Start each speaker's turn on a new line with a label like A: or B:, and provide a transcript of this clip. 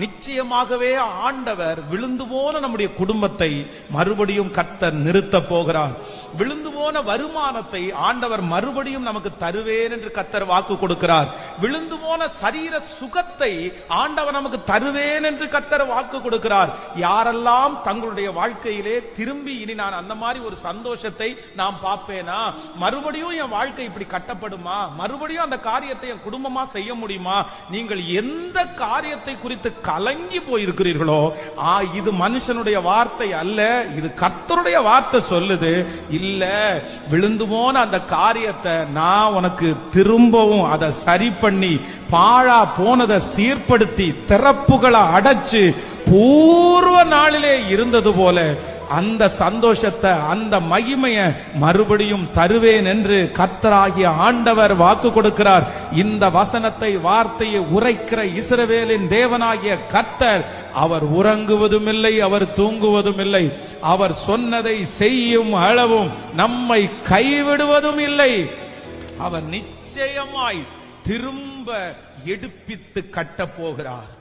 A: நிச்சயமாகவே ஆண்டவர் விழுந்து போன நம்முடைய குடும்பத்தை மறுபடியும் கர்த்தர் நிறுத்த போகிறார். விழுந்து போன வருமானத்தை ஆண்டவர் மறுபடியும் நமக்கு தருவேன் என்று கர்த்தர் வாக்கு கொடுக்கிறார். விழுந்து போன சரீர சுகத்தை ஆண்டவர் நமக்கு தருவேன் என்று கர்த்தர் வாக்கு கொடுக்கிறார். யாரெல்லாம் தங்களுடைய வாழ்க்கையிலே திரும்பி இனி நான் அந்த மாதிரி ஒரு சந்தோஷத்தை நான் பார்ப்பேனா, மறுபடியும் என் வாழ்க்கை இப்படி கட்டப்படுமா, மறுபடியும் அந்த காரியத்தை என் குடும்பமா செய்ய முடியுமா, நீங்கள் எந்த காரியத்தை குறித்து கலங்கி போயிருக்கிறீர்களோ, இது மனுஷனுடைய வார்த்தை அல்ல, இது கர்த்தருடைய வார்த்தை சொல்லுது. இல்ல, விழுந்து போன அந்த காரியத்தை நான் உனக்கு திரும்பவும் அதை சரி பண்ணி பாழா போனதை சீர்படுத்தி திறப்புகளை அடைச்சு பூர்வ நாளிலே இருந்தது போல அந்த சந்தோஷத்தை அந்த மகிமைய மறுபடியும் தருவேன் என்று கர்த்தராகிய ஆண்டவர் வாக்கு கொடுக்கிறார். இந்த வசனத்தை வார்த்தையை உரைக்கிற இஸ்ரவேலின் தேவனாகிய கர்த்தர் அவர் உறங்குவதும் இல்லை, அவர் தூங்குவதும் இல்லை. அவர் சொன்னதை செய்யும் அளவும் நம்மை கைவிடுவதும் இல்லை. அவர் நிச்சயமாய் திரும்ப எடுப்பித்து கட்ட போகிறார்.